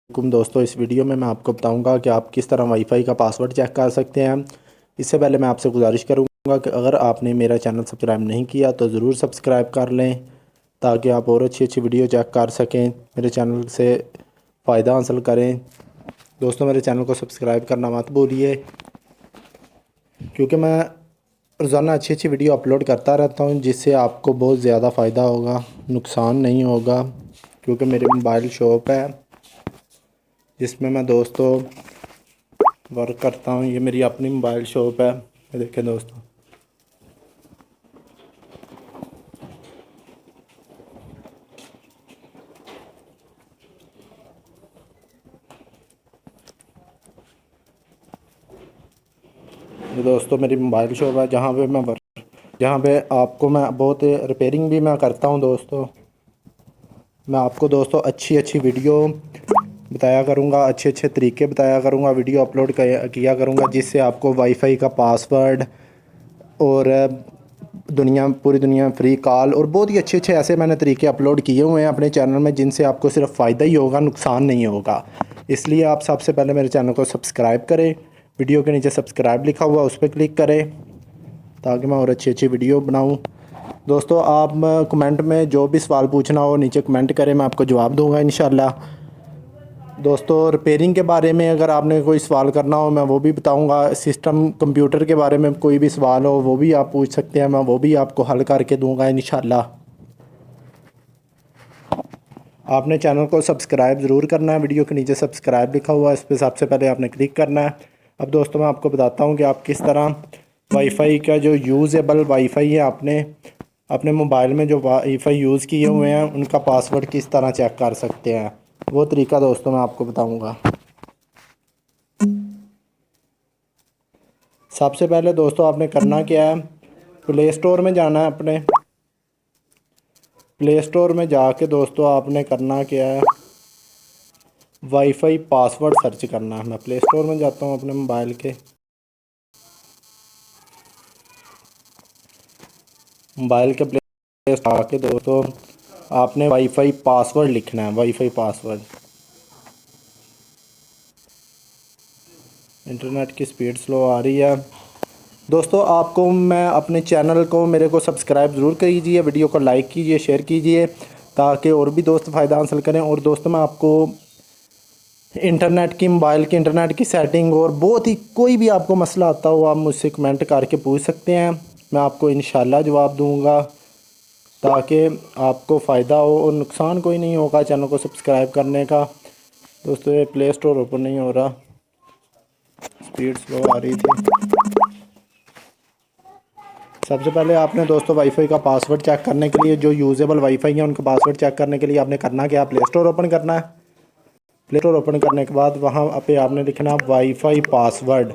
दोस्तों, इस वीडियो में मैं आपको बताऊंगा कि आप किस तरह वाईफाई का पासवर्ड चेक कर सकते हैं। इससे पहले मैं आपसे गुजारिश करूंगा कि अगर आपने मेरा चैनल सब्सक्राइब नहीं किया तो ज़रूर सब्सक्राइब कर लें ताकि आप और अच्छी अच्छी वीडियो चेक कर सकें, मेरे चैनल से फ़ायदा हासिल करें। दोस्तों, मेरे चैनल को सब्सक्राइब करना मत भूलिए क्योंकि मैं रोज़ाना अच्छी अच्छी वीडियो अपलोड करता रहता हूँ जिससे आपको बहुत ज़्यादा फ़ायदा होगा, नुकसान नहीं होगा। क्योंकि मेरी मोबाइल शॉप है जिसमें मैं दोस्तों वर्क करता हूँ। ये मेरी अपनी मोबाइल शॉप है। ये देखें दोस्तों, ये दोस्तों मेरी मोबाइल शॉप है जहाँ पे आपको मैं बहुत रिपेयरिंग भी मैं करता हूँ। दोस्तों, मैं आपको दोस्तों अच्छी अच्छी वीडियो बताया करूँगा, अच्छे अच्छे तरीके बताया करूँगा, वीडियो अपलोड किया करूँगा जिससे आपको वाईफाई का पासवर्ड और पूरी दुनिया में फ्री कॉल और बहुत ही अच्छे अच्छे ऐसे मैंने तरीके अपलोड किए हुए हैं अपने चैनल में जिनसे आपको सिर्फ फ़ायदा ही होगा, नुकसान नहीं होगा। इसलिए आप सबसे पहले मेरे चैनल को सब्सक्राइब करें। वीडियो के नीचे सब्सक्राइब लिखा हुआ उस पर क्लिक करें ताकि मैं और अच्छी अच्छी वीडियो बनाऊँ। दोस्तों, आप कमेंट में जो भी सवाल पूछना हो नीचे कमेंट करें, मैं आपको जवाब दूँगा इंशाल्लाह। दोस्तों, रिपेयरिंग के बारे में अगर आपने कोई सवाल करना हो मैं वो भी बताऊंगा। सिस्टम कंप्यूटर के बारे में कोई भी सवाल हो वो भी आप पूछ सकते हैं, मैं वो भी आपको हल करके दूंगा इंशाल्लाह। आपने चैनल को सब्सक्राइब ज़रूर करना है। वीडियो के नीचे सब्सक्राइब लिखा हुआ है, इस पर सबसे पहले आपने क्लिक करना है। अब दोस्तों, मैं आपको बताता हूँ कि आप किस तरह वाईफाई का जो यूज़ेबल वाईफाई है आपने अपने मोबाइल में जो वाईफाई यूज़ किए हुए हैं उनका पासवर्ड किस तरह चेक कर सकते हैं। वो तरीका दोस्तों मैं आपको बताऊँगा। सबसे पहले दोस्तों आपने करना क्या है, प्ले स्टोर में जाना है। अपने प्ले स्टोर में जाके दोस्तों आपने करना क्या है, वाईफाई पासवर्ड सर्च करना है। मैं प्ले स्टोर में जाता हूँ अपने मोबाइल के, प्ले स्टोर आके दोस्तों आपने वाईफाई पासवर्ड लिखना है। वाईफाई पासवर्ड, इंटरनेट की स्पीड स्लो आ रही है। दोस्तों, आपको मैं अपने चैनल को मेरे को सब्सक्राइब ज़रूर कीजिए, वीडियो को लाइक कीजिए, शेयर कीजिए ताकि और भी दोस्त फ़ायदा हासिल करें। और दोस्तों, मैं आपको इंटरनेट की मोबाइल की इंटरनेट की सेटिंग और बहुत ही कोई भी आपको मसला आता हो आप मुझसे कमेंट करके पूछ सकते हैं, मैं आपको इंशाल्लाह जवाब दूंगा ताकि आपको फ़ायदा हो और नुकसान कोई नहीं होगा चैनल को सब्सक्राइब करने का। दोस्तों, ये प्ले स्टोर ओपन नहीं हो रहा, स्पीड स्लो आ रही थी। सबसे पहले आपने दोस्तों वाईफाई का पासवर्ड चेक करने के लिए जो यूज़ेबल वाईफाई है उनका पासवर्ड चेक करने के लिए आपने करना क्या, प्ले स्टोर ओपन करना है। प्ले स्टोर ओपन करने के बाद वहाँ पे आपने लिखना वाईफाई पासवर्ड।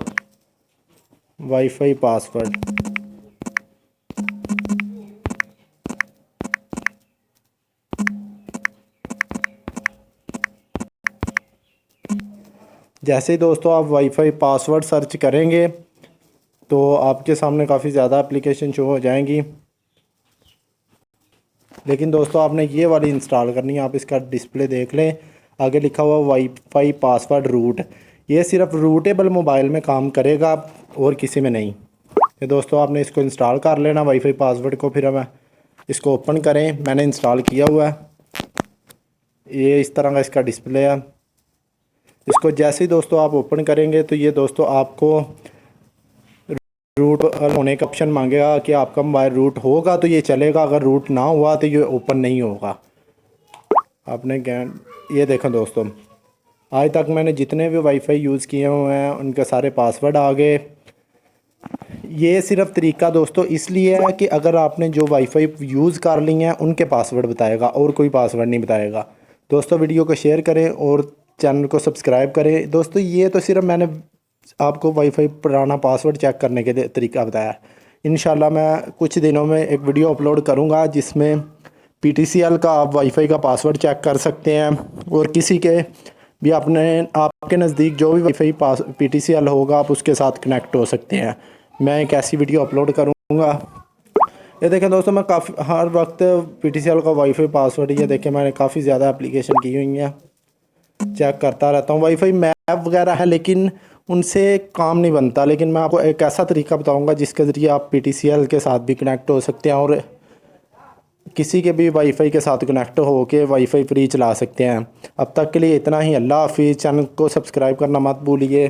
वाईफाई पासवर्ड जैसे ही दोस्तों आप वाईफाई पासवर्ड सर्च करेंगे तो आपके सामने काफ़ी ज़्यादा एप्लीकेशन शो हो जाएंगी, लेकिन दोस्तों आपने ये वाली इंस्टॉल करनी है। आप इसका डिस्प्ले देख लें, आगे लिखा हुआ वाईफाई पासवर्ड रूट। ये सिर्फ रूटेबल मोबाइल में काम करेगा और किसी में नहीं। तो दोस्तों आपने इसको इंस्टॉल कर लेना वाईफाई पासवर्ड को। फिर हमें इसको ओपन करें, मैंने इंस्टॉल किया हुआ है। ये इस तरह का इसका डिस्प्ले है। इसको जैसे ही दोस्तों आप ओपन करेंगे तो ये दोस्तों आपको रूट होने का ऑप्शन मांगेगा कि आपका मोबाइल रूट होगा तो ये चलेगा, अगर रूट ना हुआ तो ये ओपन नहीं होगा। आपने ये देखें दोस्तों, आज तक मैंने जितने भी वाईफाई यूज़ किए हुए हैं उनके सारे पासवर्ड आ गए। ये सिर्फ तरीका दोस्तों इसलिए है कि अगर आपने जो वाईफाई यूज़ कर ली हैं उनके पासवर्ड बताएगा और कोई पासवर्ड नहीं बताएगा। दोस्तों, वीडियो को शेयर करें और चैनल को सब्सक्राइब करें। दोस्तों, ये तो सिर्फ मैंने आपको वाईफाई पुराना पासवर्ड चेक करने के तरीका बताया। इंशाल्लाह मैं कुछ दिनों में एक वीडियो अपलोड करूँगा जिसमें PTCL का आप वाईफाई का पासवर्ड चेक कर सकते हैं और किसी के भी आपके नज़दीक जो भी वाईफाई PTCL होगा आप उसके साथ कनेक्ट हो सकते हैं। मैं एक ऐसी वीडियो अपलोड करूँगा। ये देखें दोस्तों, मैं काफ़ी हर वक्त PTCL का वाईफाई पासवर्ड, ये देखें मैंने काफ़ी ज़्यादा एप्लीकेशन की हुई हैं। चेक करता रहता हूँ। वाईफाई मैप वगैरह है लेकिन उनसे काम नहीं बनता। लेकिन मैं आपको एक ऐसा तरीका बताऊँगा जिसके ज़रिए आप PTCL के साथ भी कनेक्ट हो सकते हैं और किसी के भी वाईफाई के साथ कनेक्ट हो के वाईफाई फ्री चला सकते हैं। अब तक के लिए इतना ही। अल्लाह हाफिज़। चैनल को सब्सक्राइब करना मत भूलिए।